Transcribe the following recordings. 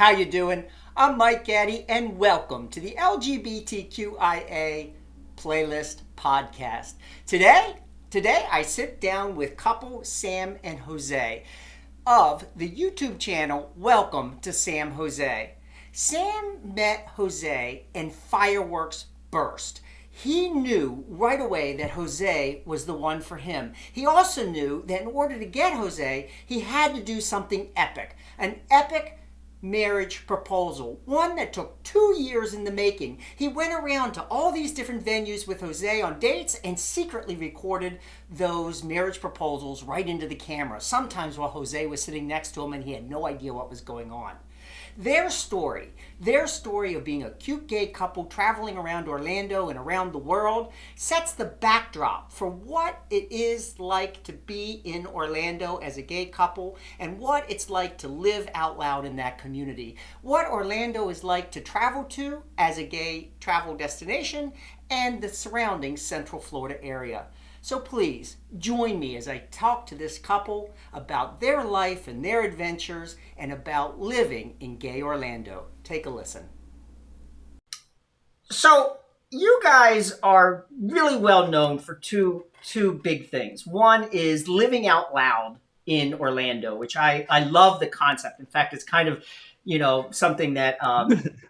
How you doing? I'm Mike Gatty, and welcome to the LGBTQIA playlist podcast. Today I sit down with couple Sam and Jose of the YouTube channel Welcome to Sam Jose. Sam met Jose and fireworks burst. He knew right away that Jose was the one for him. He also knew that in order to get Jose, he had to do something epic. An epic marriage proposal, one that took 2 years in the making. He went around to all these different venues with Jose on dates and secretly recorded those marriage proposals right into the camera, sometimes while Jose was sitting next to him and he had no idea what was going on. Their story of being a cute gay couple traveling around Orlando and around the world sets the backdrop for what it is like to be in Orlando as a gay couple and what it's like to live out loud in that community. What Orlando is like to travel to as a gay travel destination and the surrounding Central Florida area. So please join me as I talk to this couple about their life and their adventures and about living in gay Orlando. Take a listen. So you guys are really well known for two big things. One is living out loud in Orlando, which I love the concept. In fact, it's kind of something that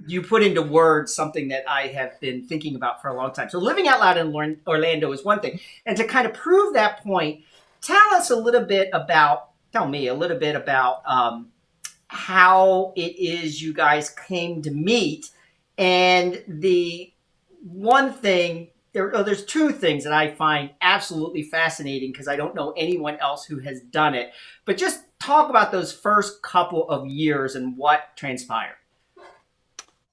you put into words, something that I have been thinking about for a long time. So living out loud in Orlando is one thing. And to kind of prove that point, tell me a little bit about how it is you guys came to meet. And the one thing, there's two things that I find absolutely fascinating because I don't know anyone else who has done it. But just talk about those first couple of years and what transpired.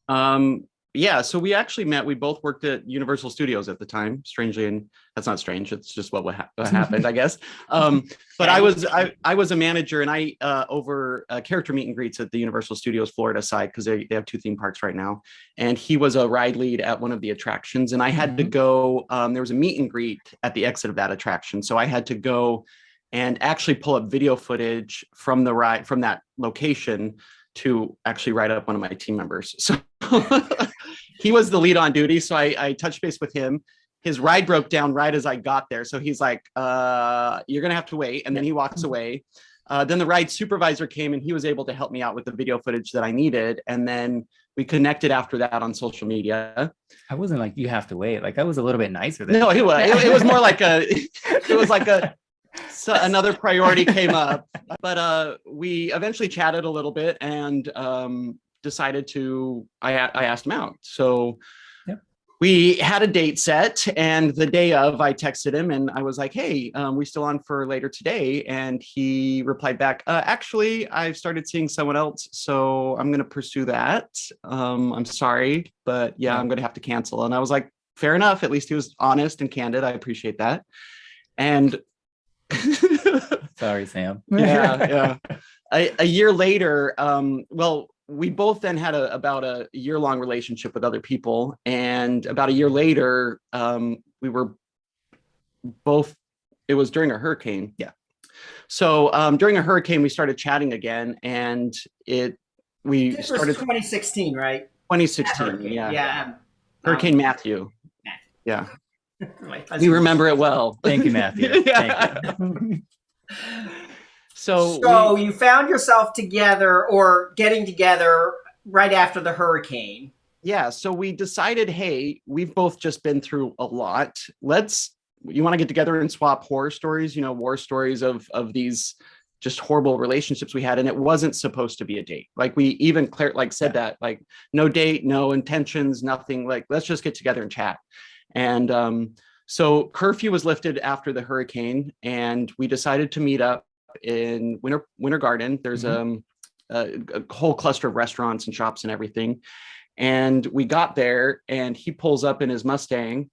So we actually met. We both worked at Universal Studios at the time. Strangely, and that's not strange. It's just what happened, I guess. But I was a manager, and I over character meet and greets at the Universal Studios Florida side because they have two theme parks right now. And he was a ride lead at one of the attractions, and I had to go. There was a meet and greet at the exit of that attraction, so I had to go and actually pull up video footage from the ride from that location to actually write up one of my team members. So he was the lead on duty. So I touched base with him. His ride broke down right as I got there. So he's like, you're going to have to wait. And then he walks away. Then the ride supervisor came and he was able to help me out with the video footage that I needed. And then we connected after that on social media. I wasn't like, you have to wait. Like I was a little bit nicer than No, it was more like another priority came up, but we eventually chatted a little bit and decided I asked him out. So we had a date set, and the day of I texted him and I was like, hey, we still on for later today? And he replied back, actually, I've started seeing someone else, so I'm going to pursue that. I'm sorry, but yeah, I'm going to have to cancel. And I was like, fair enough. At least he was honest and candid. I appreciate that. And sorry, Sam. Yeah. A year later, we both then had about a year-long relationship with other people, and about a year later, we were both. It was during a hurricane. Yeah. So during a hurricane, we started chatting again, and This was 2016, right? 2016. Yeah. Hurricane Matthew. Yeah. You remember it well. Thank you, Matthew. Yeah. Thank you. So you found yourself together or getting together right after the hurricane. Yeah. So we decided, hey, we've both just been through a lot. You want to get together and swap horror stories, war stories of these just horrible relationships we had. And it wasn't supposed to be a date. Like we even said that, like no date, no intentions, nothing, like, let's just get together and chat. And so curfew was lifted after the hurricane, and we decided to meet up in Winter Garden. There's a whole cluster of restaurants and shops and everything. And we got there, and he pulls up in his Mustang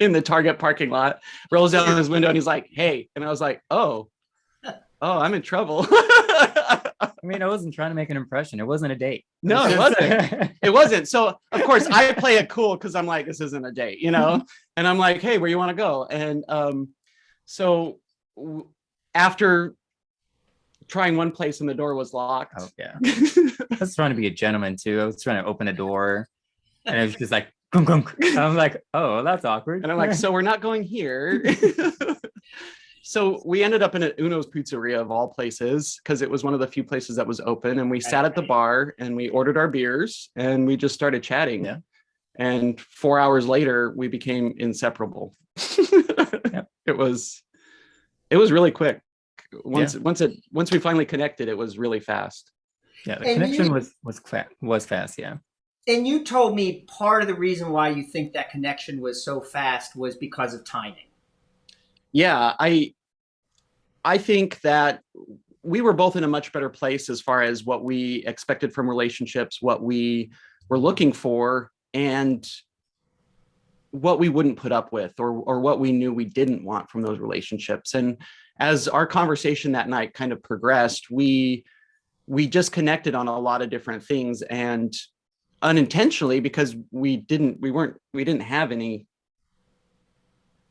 in the Target parking lot, rolls down his window, and he's like, hey. And I was like, oh, I'm in trouble. I mean, I wasn't trying to make an impression. It wasn't a date. No, it wasn't. It wasn't. So of course I play it cool because I'm like, this isn't a date, and I'm like, hey, where you want to go? And so after trying one place and the door was locked. Oh yeah. I was trying to be a gentleman too. I was trying to open the door, and it was just like, gunk, gunk. I'm like, oh, that's awkward. And I'm like, so we're not going here. So we ended up in an Uno's Pizzeria of all places, because it was one of the few places that was open. And we sat at the bar and we ordered our beers and we just started chatting. Yeah. And 4 hours later, we became inseparable. Yep. It was really quick. Once we finally connected, it was really fast. Yeah, the connection was fast. Yeah. And you told me part of the reason why you think that connection was so fast was because of timing. Yeah, I think that we were both in a much better place as far as what we expected from relationships, what we were looking for, and what we wouldn't put up with, or what we knew we didn't want from those relationships. And as our conversation that night kind of progressed, we just connected on a lot of different things, and unintentionally, because we didn't have any,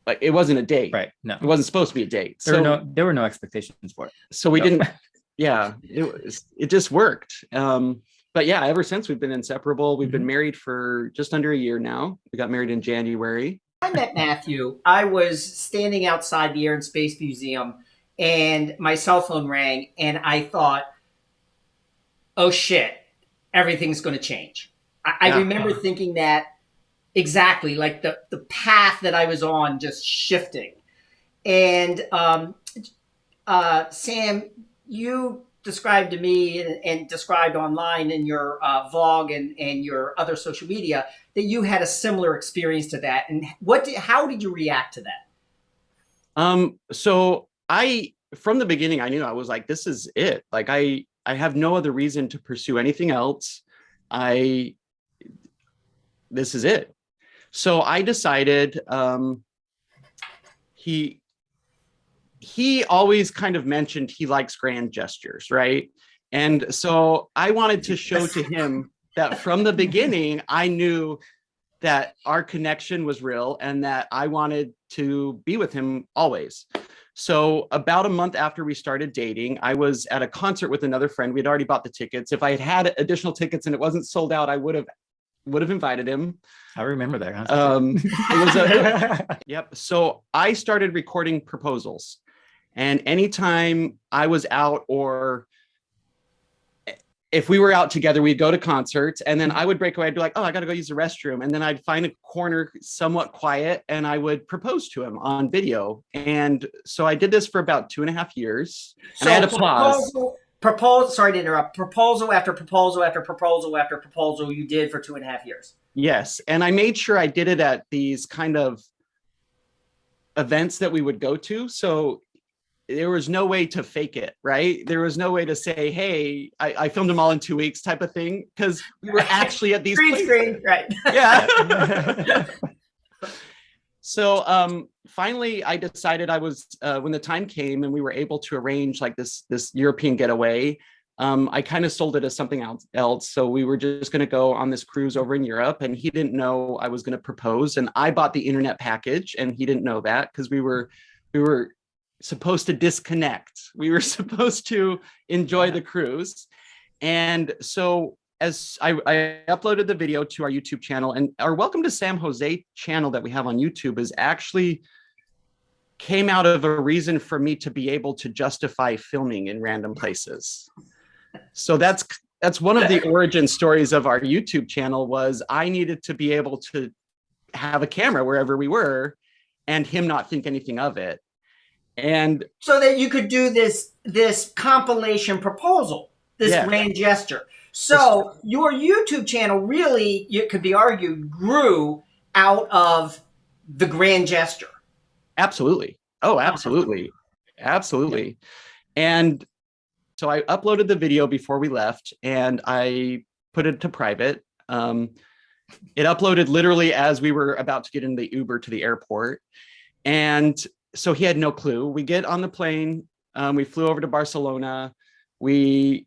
like, it wasn't a date. Right. No. It wasn't supposed to be a date. There were no expectations for it. So we didn't, yeah, it just worked. But yeah, ever since we've been inseparable. We've been married for just under a year now. We got married in January. I met Matthew. I was standing outside the Air and Space Museum and my cell phone rang and I thought, oh shit, everything's going to change. I remember thinking that exactly, like the path that I was on just shifting. And Sam, you described to me and described online in your vlog and your other social media that you had a similar experience to that. And how did you react to that? So from the beginning, I knew, I was like, this is it. Like, I have no other reason to pursue anything else. This is it. So I decided, he always kind of mentioned he likes grand gestures, right? And so I wanted to show to him that from the beginning, I knew that our connection was real and that I wanted to be with him always. So about a month after we started dating, I was at a concert with another friend. We'd already bought the tickets. If I had additional tickets and it wasn't sold out, I would have invited him. I remember that. It was yep. So I started recording proposals, and anytime I was out, or if we were out together, we'd go to concerts, and then I would break away. I'd be like, oh, I got to go use the restroom. And then I'd find a corner somewhat quiet and I would propose to him on video. And so I did this for about 2.5 years. And I had to pause. Sorry to interrupt. Proposal after proposal after proposal after proposal you did for 2.5 years. Yes. And I made sure I did it at these kind of events that we would go to. So there was no way to fake it, right? There was no way to say, hey, I filmed them all in 2 weeks type of thing, because we were actually at these places. Right. Yeah. So finally, I decided I was, when the time came and we were able to arrange like this European getaway, I kind of sold it as something else. So we were just going to go on this cruise over in Europe, and he didn't know I was going to propose. And I bought the internet package, and he didn't know that, because we were supposed to disconnect. We were supposed to enjoy the cruise. And so as I uploaded the video to our YouTube channel, and our Welcome to San Jose channel that we have on YouTube is actually came out of a reason for me to be able to justify filming in random places. So that's one of the origin stories of our YouTube channel, was I needed to be able to have a camera wherever we were and him not think anything of it. And so that you could do this compilation proposal, this grand gesture. So your YouTube channel really, it could be argued, grew out of the grand gesture. Absolutely. Oh, absolutely. Absolutely. And so I uploaded the video before we left, and I put it to private. It uploaded literally as we were about to get in the Uber to the airport. And so he had no clue. We get on the plane. We flew over to Barcelona. I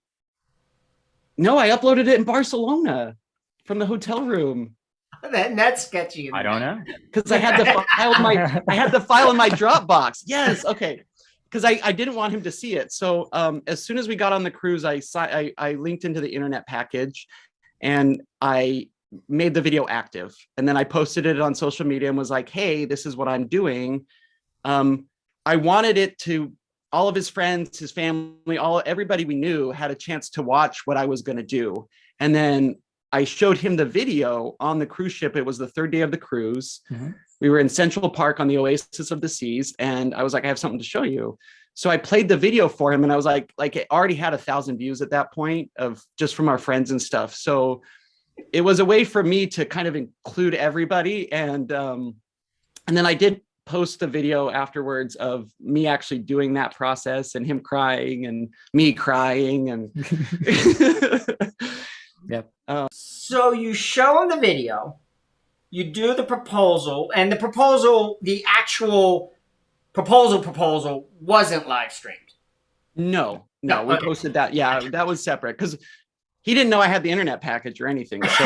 uploaded it in Barcelona from the hotel room. That's sketchy. I don't know. Because I had the file in my Dropbox. Yes, okay. because I didn't want him to see it. So as soon as we got on the cruise, I linked into the internet package and I made the video active. And then I posted it on social media and was like, hey, this is what I'm doing. I wanted it to, all of his friends, his family, everybody we knew had a chance to watch what I was going to do. And then I showed him the video on the cruise ship. It was the third day of the cruise. Mm-hmm. We were in Central Park on the Oasis of the Seas. And I was like, I have something to show you. So I played the video for him and I was like it already had 1,000 views at that point of just from our friends and stuff. So it was a way for me to kind of include everybody. And then I did post the video afterwards of me actually doing that process and him crying and me crying and yep. So you show him the video, you do the proposal, and the actual proposal wasn't live streamed. No, we posted that. Yeah, that was separate because he didn't know I had the internet package or anything. So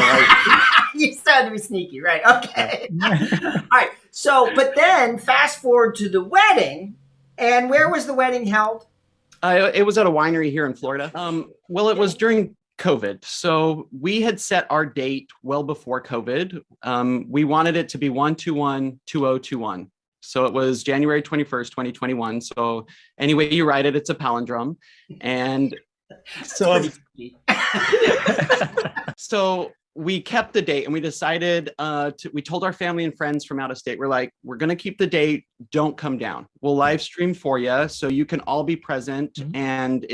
you started to be sneaky, right? Okay. All right. So, but then fast forward to the wedding, and where was the wedding held? It was at a winery here in Florida. Well, it was during COVID. So we had set our date well before COVID. We wanted it to be 1/21/2021. So it was January 21st, 2021. So anyway you write it, it's a palindrome. And so we kept the date and we decided we told our family and friends from out of state, we're like, we're going to keep the date. Don't come down. We'll live stream for you so you can all be present. Mm-hmm. And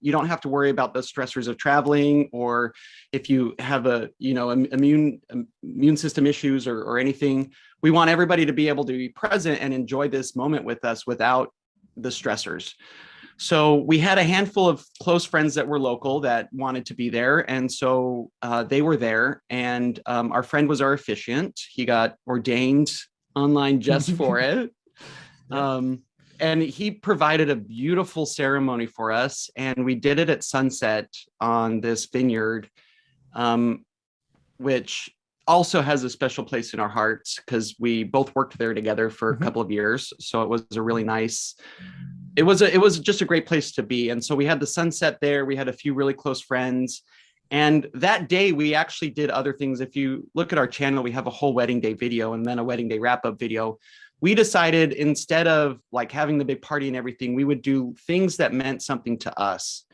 you don't have to worry about the stressors of traveling or if you have immune system issues or anything. We want everybody to be able to be present and enjoy this moment with us without the stressors. So we had a handful of close friends that were local that wanted to be there. And so they were there. And our friend was our officiant. He got ordained online just for it. And he provided a beautiful ceremony for us. And we did it at sunset on this vineyard, which also has a special place in our hearts because we both worked there together for a couple of years. So it was a really nice... It was just a great place to be. And so we had the sunset there. We had a few really close friends. And that day we actually did other things. If you look at our channel, we have a whole wedding day video and then a wedding day wrap-up video. We decided instead of like having the big party and everything, we would do things that meant something to us.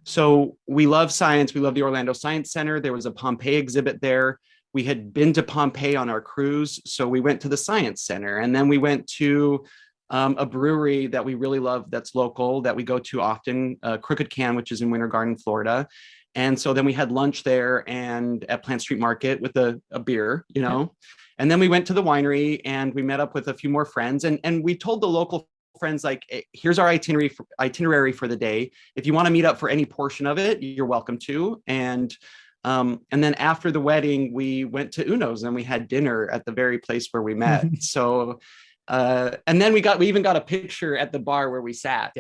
So we love science. We love the Orlando Science Center. There was a Pompeii exhibit there. We had been to Pompeii on our cruise. So we went to the Science Center and then we went to a brewery that we really love that's local that we go to often, Crooked Can, which is in Winter Garden, Florida. And so then we had lunch there and at Plant Street Market with a beer, and then we went to the winery and we met up with a few more friends and we told the local friends, like, here's our itinerary for the day. If you want to meet up for any portion of it, you're welcome to. And then after the wedding, we went to Uno's and we had dinner at the very place where we met. So and then we even got a picture at the bar where we sat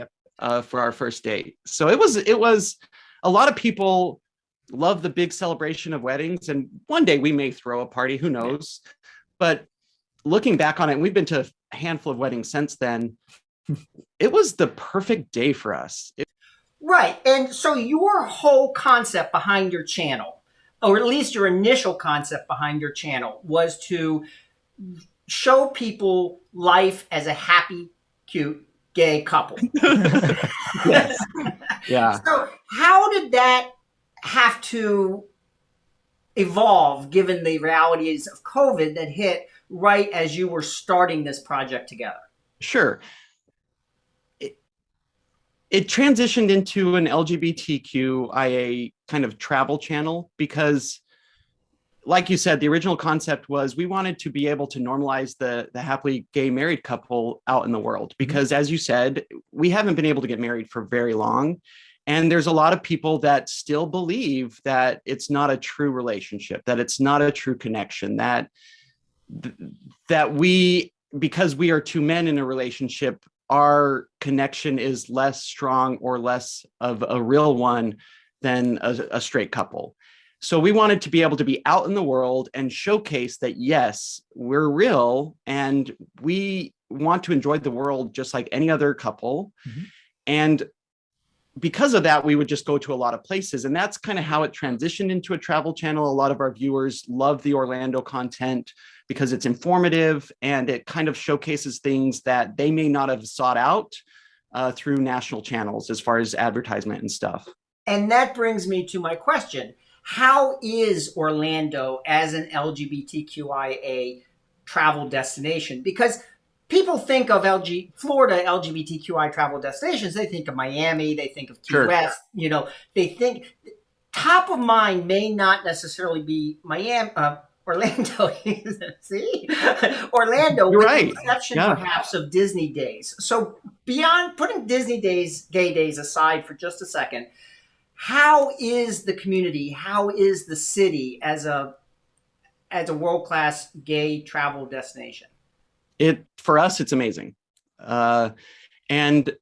for our first date. So it was a lot of people love the big celebration of weddings. And one day we may throw a party, who knows? But looking back on it, and we've been to a handful of weddings since then, it was the perfect day for us. Right. And so your whole concept behind your channel, or at least your initial concept behind your channel, was to show people life as a happy, cute, gay couple. Yes. Yeah. So how did that have to evolve given the realities of COVID that hit right as you were starting this project together? Sure. It transitioned into an LGBTQIA kind of travel channel because, like you said, the original concept was we wanted to be able to normalize the happily gay married couple out in the world. Because as you said, we haven't been able to get married for very long. And there's a lot of people that still believe that it's not a true relationship, that it's not a true connection, that we, because we are two men in a relationship, our connection is less strong or less of a real one than a straight couple. So we wanted to be able to be out in the world and showcase that, yes, we're real and we want to enjoy the world just like any other couple. Mhm. And because of that, we would just go to a lot of places. And that's kind of how it transitioned into a travel channel. A lot of our viewers love the Orlando content because it's informative and it kind of showcases things that they may not have sought out through national channels as far as advertisement and stuff. And that brings me to my question. How is Orlando as an LGBTQIA travel destination? Because people think of Florida LGBTQI travel destinations. They think of Miami. They think of Key Sure. West. They think top of mind may not necessarily be Miami, Orlando. See, Orlando, You're with right. the exception Yeah. perhaps of Disney days. So beyond putting Disney days, gay days aside for just a second, how is the community? How is the city as a world-class gay travel destination? For us, it's amazing. And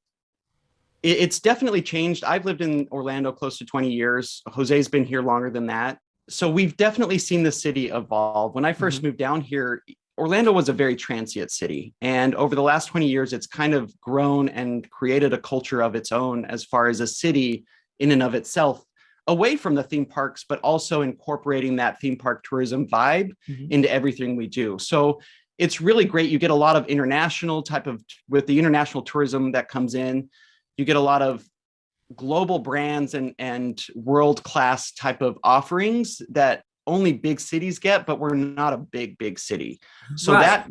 it's definitely changed. I've lived in Orlando close to 20 years. Jose's been here longer than that. So we've definitely seen the city evolve. When I first moved down here, Orlando was a very transient city. And over the last 20 years, it's kind of grown and created a culture of its own as far as a city in and of itself, away from the theme parks, but also incorporating that theme park tourism vibe into everything we do. So it's really great. You get a lot of international with the international tourism that comes in, you get a lot of global brands and world-class type of offerings that only big cities get, but we're not a big city. So Right.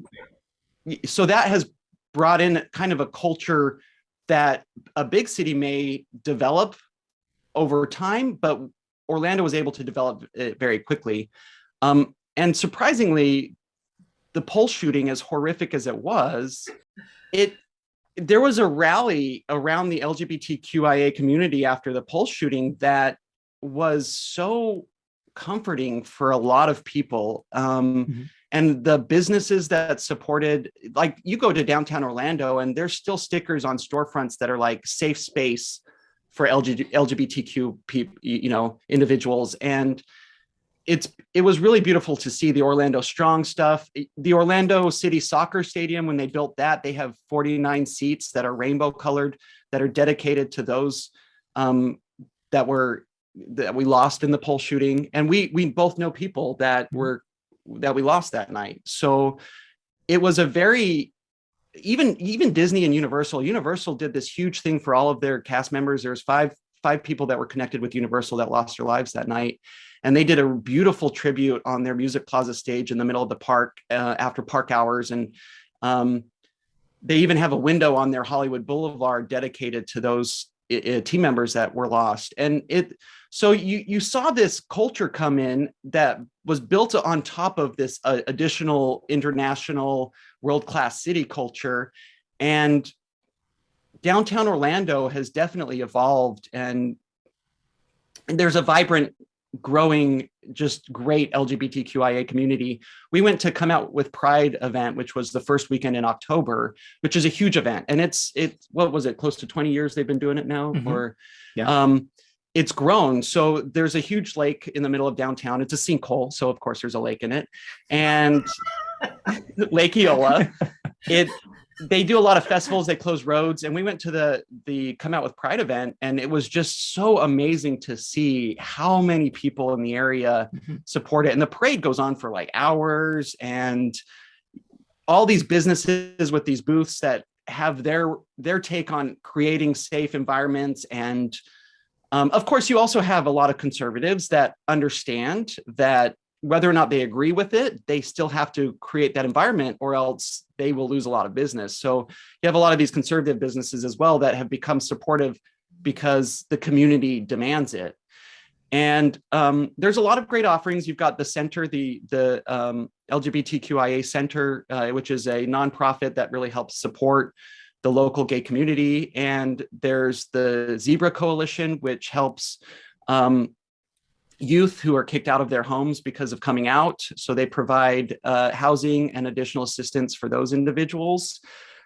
that has brought in kind of a culture that a big city may develop over time, but Orlando was able to develop it very quickly. And surprisingly, the pole shooting, as horrific as it was, there was a rally around the LGBTQIA community after the pole shooting that was so comforting for a lot of people. And the businesses that supported, like you go to downtown Orlando and there's still stickers on storefronts that are like safe space for LGBTQ people, individuals. And it was really beautiful to see the Orlando Strong stuff. The Orlando City Soccer Stadium, when they built that, they have 49 seats that are rainbow colored that are dedicated to those that we lost in the pole shooting. And we both know people that we lost that night. So it was a very, even Disney and Universal did this huge thing for all of their cast members. There was five people that were connected with Universal that lost their lives that night. And they did a beautiful tribute on their Music Plaza stage in the middle of the park after park hours. And they even have a window on their Hollywood Boulevard dedicated to those team members that were lost. And so you saw this culture come in that was built on top of this additional international world-class city culture. And downtown Orlando has definitely evolved, and there's a vibrant, growing, just great LGBTQIA community. We went to Come Out with Pride event, which was the first weekend in October, which is a huge event. And it's what was it, close to 20 years they've been doing it now? It's grown. So there's a huge lake in the middle of downtown. It's a sinkhole, so of course there's a lake in it. And Lake Eola. They do a lot of festivals, they close roads, and we went to the Come Out with Pride event, and it was just so amazing to see how many people in the area support it. And the parade goes on for like hours, and all these businesses with these booths that have their take on creating safe environments. And of course, you also have a lot of conservatives that understand that whether or not they agree with it, they still have to create that environment, or else they will lose a lot of business. So you have a lot of these conservative businesses as well that have become supportive because the community demands it. And there's a lot of great offerings. You've got the center, the LGBTQIA Center, which is a nonprofit that really helps support the local gay community. And there's the Zebra Coalition, which helps youth who are kicked out of their homes because of coming out. So they provide housing and additional assistance for those individuals.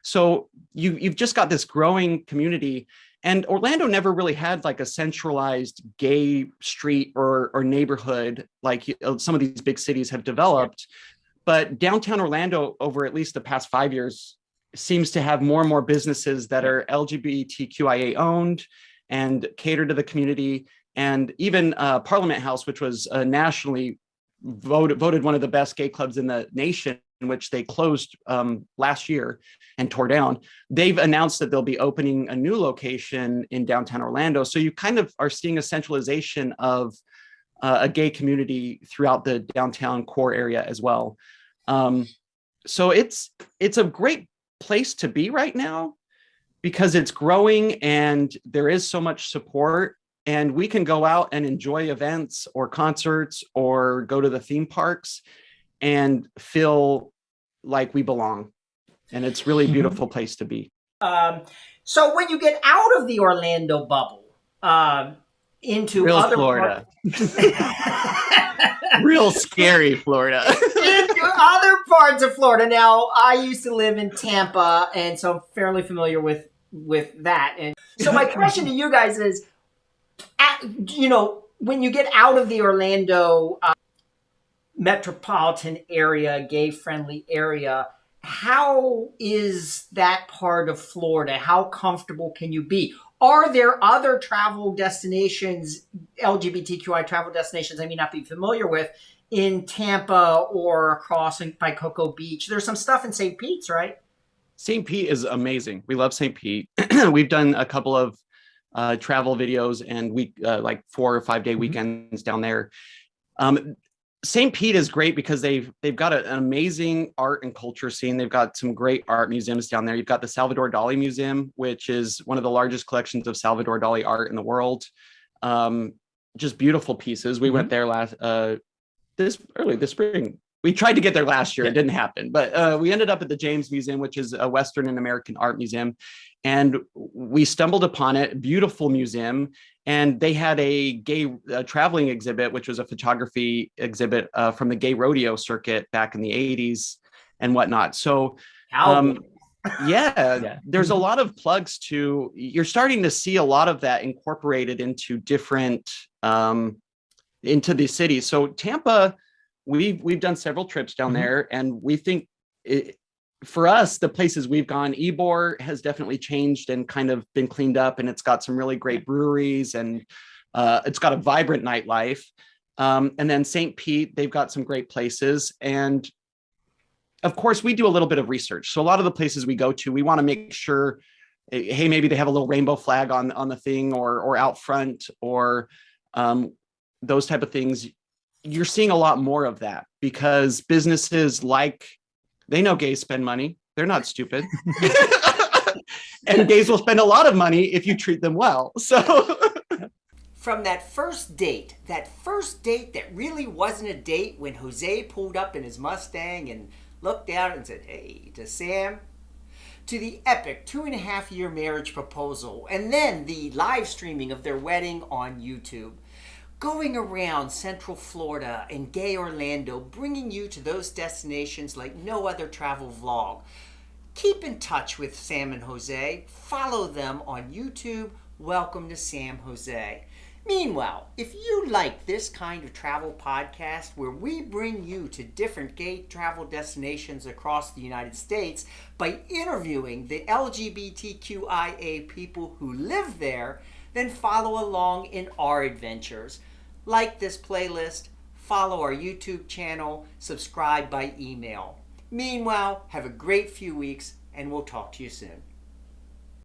So you've just got this growing community. And Orlando never really had like a centralized gay street or neighborhood like some of these big cities have developed. But downtown Orlando, over at least the past 5 years, seems to have more and more businesses that are LGBTQIA owned and cater to the community. And even Parliament House, which was nationally voted one of the best gay clubs in the nation, which they closed last year and tore down. They've announced that they'll be opening a new location in downtown Orlando. So you kind of are seeing a centralization of a gay community throughout the downtown core area as well. So it's a great place to be right now because it's growing and there is so much support, and we can go out and enjoy events or concerts or go to the theme parks and feel like we belong. And it's really a beautiful place to be. So when you get out of the Orlando bubble, into real other Florida, real scary Florida, into other parts of Florida. Now, I used to live in Tampa, and so I'm fairly familiar with that. And so my question to you guys is, when you get out of the Orlando metropolitan area, gay-friendly area, how is that part of Florida? How comfortable can you be? Are there other travel destinations, LGBTQI travel destinations I may not be familiar with, in Tampa or across by Cocoa Beach? There's some stuff in St. Pete's, right? St. Pete is amazing. We love St. Pete. We've done a couple of travel videos and like 4 or 5 day weekends down there. St. Pete is great because they've got an amazing art and culture scene. They've got some great art museums down there. You've got the Salvador Dali Museum, which is one of the largest collections of Salvador Dali art in the world. Just beautiful pieces. We went there this spring. We tried to get there last year. It didn't happen, but we ended up at the James Museum, which is a Western and American art museum. And we stumbled upon it, beautiful museum. And they had a gay traveling exhibit, which was a photography exhibit from the gay rodeo circuit back in the 80s and whatnot. So, there's a lot of plugs to, you're starting to see a lot of that incorporated into different, into the cities. So Tampa, we've done several trips down there, and we think for us, the places we've gone, Ybor has definitely changed and kind of been cleaned up, and it's got some really great breweries, and it's got a vibrant nightlife. And then St. Pete, they've got some great places. And of course, we do a little bit of research. So a lot of the places we go to, we want to make sure, hey, maybe they have a little rainbow flag on the thing or out front or those type of things. You're seeing a lot more of that because businesses they know gays spend money. They're not stupid. And gays will spend a lot of money if you treat them well. So from that first date that really wasn't a date, when Jose pulled up in his Mustang and looked out and said, "Hey," to Sam, to the epic 2.5-year marriage proposal, and then the live streaming of their wedding on YouTube. Going around Central Florida and gay Orlando, bringing you to those destinations like no other travel vlog. Keep in touch with Sam and Jose. Follow them on YouTube. Welcome to Sam Jose. Meanwhile, if you like this kind of travel podcast where we bring you to different gay travel destinations across the United States by interviewing the LGBTQIA people who live there, then follow along in our adventures. Like this playlist, follow our YouTube channel, subscribe by email. Meanwhile, have a great few weeks, and we'll talk to you soon.